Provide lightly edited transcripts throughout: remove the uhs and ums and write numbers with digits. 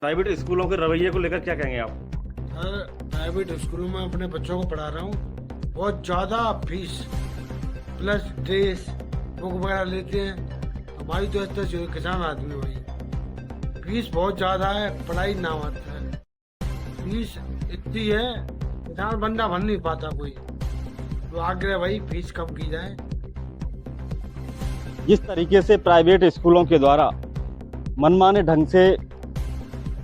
Private स्कूलों के रवैये को लेकर क्या कहेंगे आप? सर, प्राइवेट स्कूलों में अपने बच्चों को पढ़ा रहा हूँ। बहुत ज़्यादा फीस प्लस ड्रेस बुक वगैरह लेते हैं। हमारी तो इतना जो किसान आदमी भाई, फीस बहुत ज़्यादा है, पढ़ाई ना होता है। फीस इतनी है, किसान बंदा भर नहीं पाता कोई। तो आग्रह भाई फीस कम की जाए। जिस तरीके से प्राइवेट स्कूलों के द्वारा मनमाने ढंग से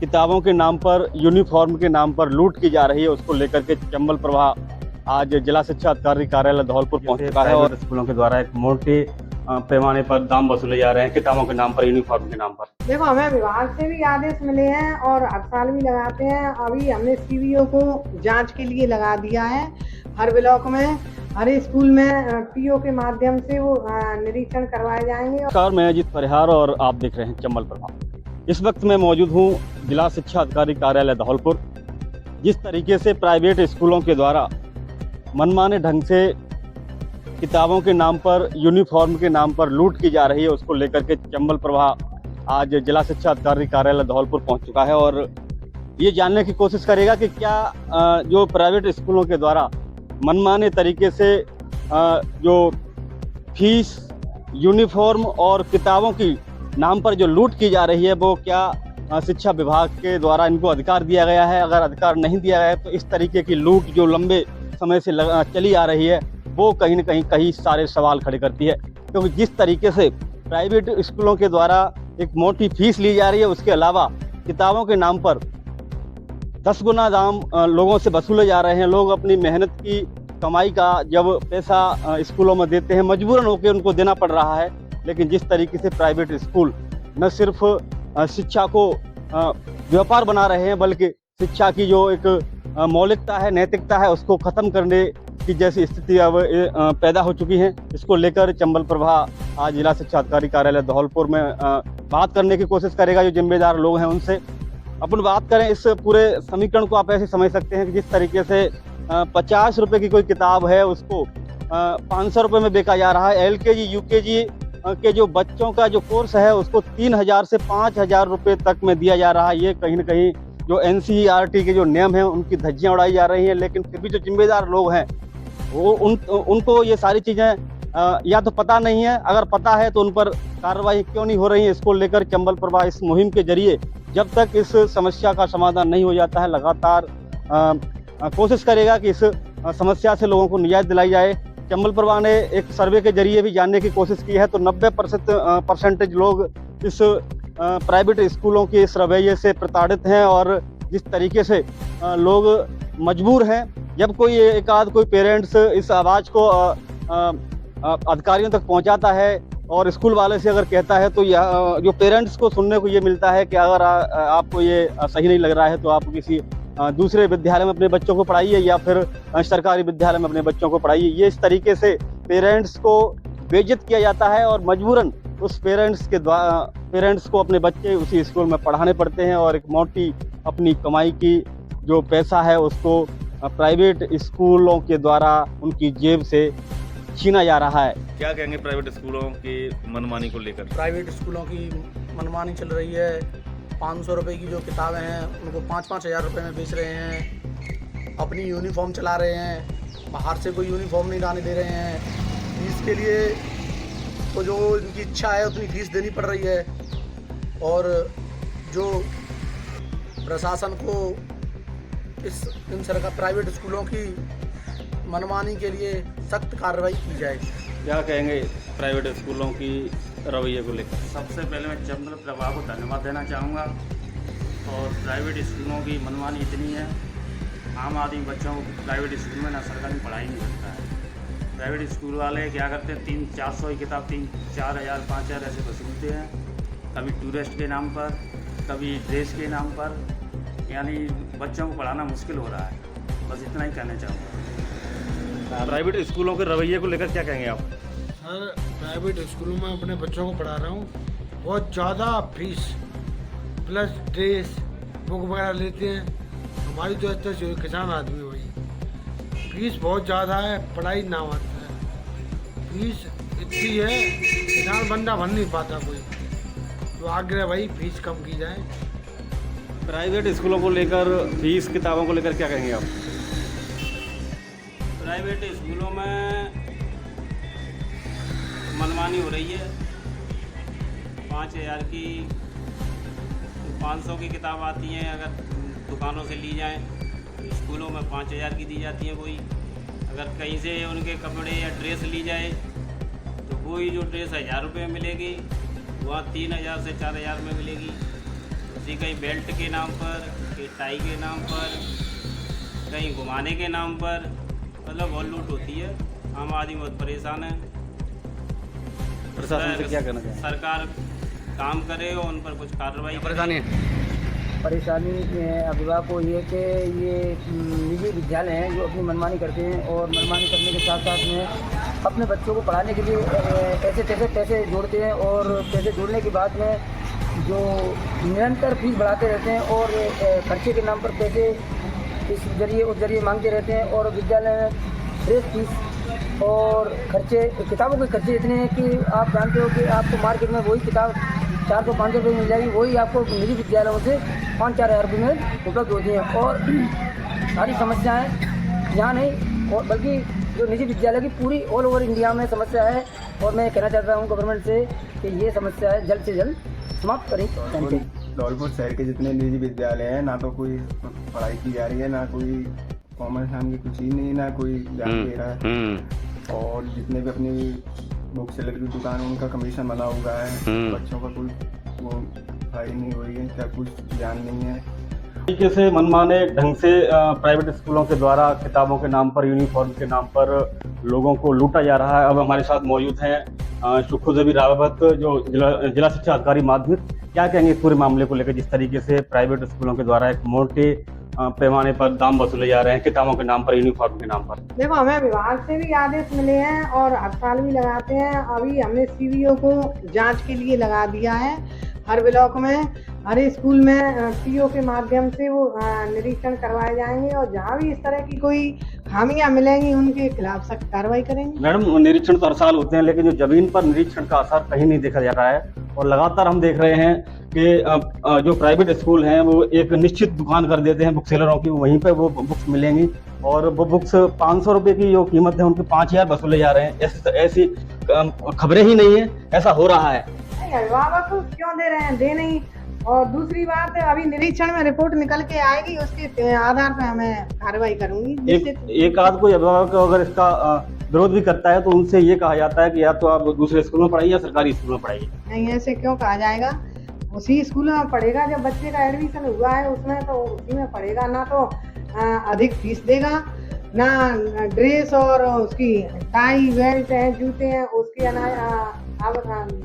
किताबों के नाम पर, यूनिफॉर्म के नाम पर लूट की जा रही है, उसको लेकर के चंबल प्रभा आज जिला शिक्षा अधिकारी कार्यालय धौलपुर पहुंच चुका है और स्कूलों के द्वारा एक मोटे पैमाने पर दाम वसूले जा रहे हैं किताबों के नाम पर, यूनिफॉर्म के नाम पर। देखो, हमें विभाग से भी आदेश मिले हैं और हर साल भी लगाते हैं। अभी हमने सीवीओ को जांच के लिए लगा दिया है। हर ब्लॉक में, हर स्कूल में पीओ के माध्यम से वो निरीक्षण करवाए जाएंगे। नमस्कार, मैं अजीत परिहार और आप देख रहे हैं चंबल प्रभा। इस वक्त मैं मौजूद हूं जिला शिक्षा अधिकारी कार्यालय धौलपुर। जिस तरीके से प्राइवेट स्कूलों के द्वारा मनमाने ढंग से किताबों के नाम पर, यूनिफॉर्म के नाम पर लूट की जा रही है, उसको लेकर के चंबल प्रभा आज जिला शिक्षा अधिकारी कार्यालय धौलपुर पहुंच चुका है और ये जानने की कोशिश करेगा कि क्या जो प्राइवेट स्कूलों के द्वारा मनमाने तरीके से जो फीस, यूनिफॉर्म और किताबों की नाम पर जो लूट की जा रही है, वो क्या शिक्षा विभाग के द्वारा इनको अधिकार दिया गया है? अगर अधिकार नहीं दिया गया है तो इस तरीके की लूट जो लंबे समय से चली आ रही है, वो कहीं ना कहीं कई सारे सवाल खड़े करती है। क्योंकि जिस तरीके से प्राइवेट स्कूलों के द्वारा एक मोटी फीस ली जा रही है, उसके अलावा किताबों के नाम पर 10 गुना दाम लोगों से वसूले जा रहे हैं। लोग अपनी मेहनत की कमाई का जब पैसा स्कूलों में देते हैं, मजबूरन होकर उनको देना पड़ रहा है। लेकिन जिस तरीके से प्राइवेट स्कूल न सिर्फ शिक्षा को व्यापार बना रहे हैं, बल्कि शिक्षा की जो एक मौलिकता है, नैतिकता है, उसको ख़त्म करने की जैसी स्थिति अब पैदा हो चुकी है। इसको लेकर चंबल प्रभा आज जिला शिक्षा अधिकारी कार्यालय धौलपुर में बात करने की कोशिश करेगा। जो जिम्मेदार लोग हैं उनसे अपन बात करें। इस पूरे समीकरण को आप ऐसे समझ सकते हैं कि जिस तरीके से 50 रुपये की कोई किताब है, उसको 500 रुपये में बेचा जा रहा है। LKG UKG के जो बच्चों का जो कोर्स है, उसको 3000 से 5000 रुपये तक में दिया जा रहा है। ये कहीं ना कहीं जो NCERT के जो नियम हैं, उनकी धज्जियां उड़ाई जा रही हैं। लेकिन फिर भी जो जिम्मेदार लोग हैं वो उनको ये सारी चीज़ें या तो पता नहीं है, अगर पता है तो उन पर कार्रवाई क्यों नहीं हो रही है। इसको लेकर चंबल प्रभा इस मुहिम के जरिए जब तक इस समस्या का समाधान नहीं हो जाता है, लगातार कोशिश करेगा कि इस समस्या से लोगों को निजात दिलाई जाए। चंबल प्रभा ने एक सर्वे के जरिए भी जानने की कोशिश की है, तो 90% लोग इस प्राइवेट स्कूलों के इस रवैये से प्रताड़ित हैं और जिस तरीके से लोग मजबूर हैं। जब कोई एक आध कोई पेरेंट्स इस आवाज़ को अधिकारियों तक पहुंचाता है और स्कूल वाले से अगर कहता है, तो यह जो पेरेंट्स को सुनने को ये मिलता है कि अगर आपको ये सही नहीं लग रहा है तो आप किसी दूसरे विद्यालय में अपने बच्चों को पढ़ाइए या फिर सरकारी विद्यालय में अपने बच्चों को पढ़ाइए। ये इस तरीके से पेरेंट्स को बेइज्जत किया जाता है और मजबूरन उस पेरेंट्स को अपने बच्चे उसी स्कूल में पढ़ाने पड़ते हैं और एक मोटी अपनी कमाई की जो पैसा है उसको प्राइवेट स्कूलों के द्वारा उनकी जेब से छीना जा रहा है। क्या कहेंगे प्राइवेट स्कूलों की मनमानी को लेकर? प्राइवेट स्कूलों की मनमानी चल रही है। 500 रुपये की जो किताबें हैं उनको 5-5 हज़ार रुपये में बेच रहे हैं। अपनी यूनिफॉर्म चला रहे हैं, बाहर से कोई यूनिफॉर्म नहीं लाने दे रहे हैं। फीस के लिए तो जो इनकी इच्छा है उतनी फीस देनी पड़ रही है और जो प्रशासन को इन सरकार प्राइवेट स्कूलों की मनमानी के लिए सख्त कार्रवाई की जाए। क्या कहेंगे प्राइवेट स्कूलों की रवैये को लेकर? सबसे पहले मैं चंबल प्रभा को धन्यवाद देना चाहूँगा। और प्राइवेट स्कूलों की मनमानी इतनी है, आम आदमी बच्चों को प्राइवेट स्कूल में ना सरकारी पढ़ाई नहीं सकता है। प्राइवेट स्कूल वाले क्या करते हैं, 300-400 की किताब 3-4 हज़ार 5,000 ऐसे वसूलते हैं, कभी टूरिस्ट के नाम पर, कभी ड्रेस के नाम पर। यानी बच्चों को पढ़ाना मुश्किल हो रहा है। बस इतना ही कहना चाहूँगा। प्राइवेट स्कूलों के रवैये को लेकर क्या कहेंगे आप? सर, प्राइवेट स्कूलों में अपने बच्चों को पढ़ा रहा हूँ। बहुत ज़्यादा फीस प्लस ड्रेस बुक वगैरह लेते हैं। हमारी तो इतना जो किसान आदमी भाई, फीस बहुत ज़्यादा है, पढ़ाई ना होता है। फीस इतनी है, किसान बंदा भर नहीं पाता कोई। तो आग्रह भाई फीस कम की जाए। प्राइवेट स्कूलों को लेकर फीस किताबों को लेकर क्या कहेंगे आप? प्राइवेट स्कूलों में मनमानी हो रही है। 5,000 की 500 की किताब आती हैं, अगर दुकानों से ली जाएं तो स्कूलों में 5,000 की दी जाती है कोई। अगर कहीं से उनके कपड़े या ड्रेस ली जाए तो कोई जो ड्रेस 1,000 रुपये में मिलेगी वहाँ 3,000 से 4,000 में मिलेगी। उसी कहीं बेल्ट के नाम पर, कहीं टाई के नाम पर, कहीं घुमाने के नाम पर, मतलब बहुत लूट होती है। आम आदमी बहुत परेशान है। प्रशासन से क्या कहना चाहिए? सरकार काम करे और उन पर कुछ कार्रवाई करे। परेशानी अभिभावक को ये कि ये निजी विद्यालय हैं जो अपनी मनमानी करते हैं और मनमानी करने के साथ साथ में अपने बच्चों को पढ़ाने के लिए ऐसे तैसे पैसे जोड़ते हैं और पैसे जोड़ने के बाद में जो निरंतर फीस बढ़ाते रहते हैं और खर्चे के नाम पर पैसे इस जरिए उस जरिए मांगते रहते हैं। और विद्यालय में ड्रेस फीस और खर्चे, किताबों के खर्चे इतने हैं कि आप जानते हो कि आपको मार्केट में वही किताब 400-500 रुपये मिल जाएगी, वही आपको निजी विद्यालयों से 5-4 हज़ार रुपये में उपलब्ध होती हैं। और सारी समस्याएं यहाँ नहीं और बल्कि जो निजी विद्यालय की पूरी ऑल ओवर इंडिया में समस्या है। और मैं कहना चाहता हूँ गवर्नमेंट से कि ये समस्या है जल्द से जल्द समाप्त करें। धौलपुर शहर के जितने निजी विद्यालय हैं, ना तो कोई पढ़ाई की जा रही है, ना कोई कॉमर्स नाम की कुछ ही नहीं, ना कोई ध्यान दे रहा है। और जितने भी अपनी बुक सेलर की दुकान है उनका कमीशन बना हुआ है। बच्चों का कोई वो पढ़ाई नहीं हो रही है, क्या कुछ ध्यान नहीं है। तरीके से मनमाने ढंग से प्राइवेट स्कूलों के द्वारा किताबों के नाम पर, यूनिफॉर्म के नाम पर लोगों को लूटा जा रहा है। अब हमारे साथ मौजूद हैं सुखदेवी रावत, जो जिला शिक्षा अधिकारी माध्यमिक। क्या कहेंगे इस पूरे मामले को लेकर, जिस तरीके से प्राइवेट स्कूलों के द्वारा एक मोटे पैमाने पर दाम वसूले जा रहे हैं किताबों के नाम पर, यूनिफॉर्म के नाम पर? देखो, हमें विभाग से भी आदेश मिले हैं और हर साल भी लगाते हैं। अभी हमने सीवीओ को जांच के लिए लगा दिया है। हर ब्लॉक में, हर स्कूल में पीओ के माध्यम से वो निरीक्षण करवाए जाएंगे और जहाँ भी इस तरह की कोई खामियां मिलेंगी उनके खिलाफ सख्त कार्रवाई करेंगे। मैडम, निरीक्षण तो हर साल होते हैं, लेकिन जो जमीन पर निरीक्षण का असर कहीं नहीं देखा जा रहा है। और लगातार हम देख रहे हैं कि जो प्राइवेट स्कूल हैं वो एक निश्चित दुकान कर देते हैं बुक सेलरों की, वहीं पे वो बुक्स मिलेंगी और वो बुक्स 500 रुपये की जो कीमत है उनकी 5,000 वसूले जा रहे हैं। ऐसी खबरें ही नहीं है, ऐसा हो रहा है। अभिभावक क्यों दे रहे हैं? दे नहीं। और दूसरी बात, अभी निरीक्षण में रिपोर्ट निकल के आएगी, उसके आधार पर हमें कार्रवाई करूंगी। एक आध कोई अभिभावक अगर इसका विरोध भी करता है तो उनसे ये कहा जाता है कि या तो आप दूसरे स्कूल में पढ़ाइए या सरकारी स्कूल में पढ़ाइए। नहीं, ऐसे क्यों कहा जाएगा? उसी स्कूल में पढ़ेगा जब बच्चे का एडमिशन हुआ है उसमें, तो उसी में पढ़ेगा। ना तो अधिक फीस देगा, ना ड्रेस और उसकी टाई बेल्ट है, जूते हैं, उसके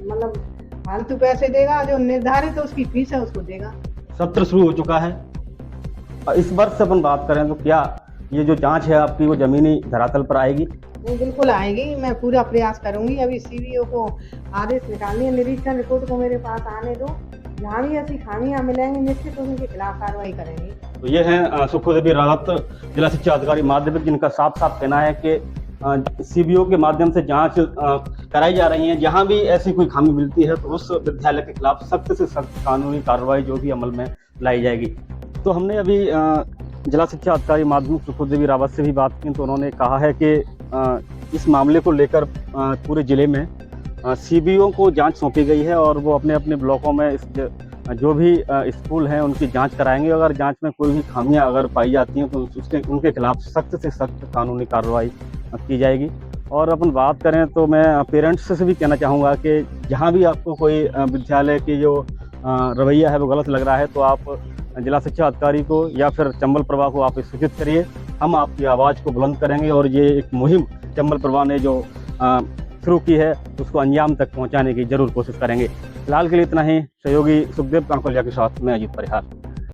मतलब फालतू पैसे देगा। जो निर्धारित है उसकी फीस है उसको देगा। सत्र शुरू हो चुका है। इस वर्ष से अपन बात करें तो क्या ये जो जांच है आपकी वो जमीनी धरातल पर आएगी? नहीं, बिल्कुल आएगी। मैं पूरा प्रयास करूंगी। अभी सीवीओ को आदेश निकालनी है, निरीक्षण रिपोर्ट को मेरे पास आने दो। जहाँ भी ऐसी खामियां मिलेंगी निश्चित उनके खिलाफ कार्रवाई करेंगे। तो ये हैं सुखदेवी रावत, जिला शिक्षा अधिकारी माध्यमिक, जिनका साफ साफ कहना है कि सीबीओ के माध्यम से जांच कराई जा रही है। जहां भी ऐसी कोई खामी मिलती है तो उस विद्यालय के खिलाफ सख्त से सख्त कानूनी कार्रवाई जो भी अमल में लाई जाएगी। तो हमने अभी जिला शिक्षा अधिकारी माध्यमिक सुखदेवी रावत से भी बात की, तो उन्होंने कहा है कि इस मामले को लेकर पूरे जिले में सीबीओ को जांच सौंपी गई है और वो अपने अपने ब्लॉकों में जो भी स्कूल हैं उनकी जांच कराएंगे। अगर जांच में कोई भी खामियां अगर पाई जाती हैं तो उनके खिलाफ सख्त से सख्त कानूनी कार्रवाई की जाएगी। और अपन बात करें तो मैं पेरेंट्स से भी कहना चाहूँगा कि जहाँ भी आपको कोई विद्यालय की जो रवैया है वो गलत लग रहा है तो आप जिला शिक्षा अधिकारी को या फिर चंबल प्रभा को आप सूचित करिए। हम आपकी आवाज़ को बुलंद करेंगे और ये एक मुहिम चंबल प्रभा ने जो शुरू की है उसको अंजाम तक पहुंचाने की जरूर कोशिश करेंगे। फिलहाल के लिए इतना ही। सहयोगी सुखदेव कांकोलिया के साथ मैं अजीत परिहार।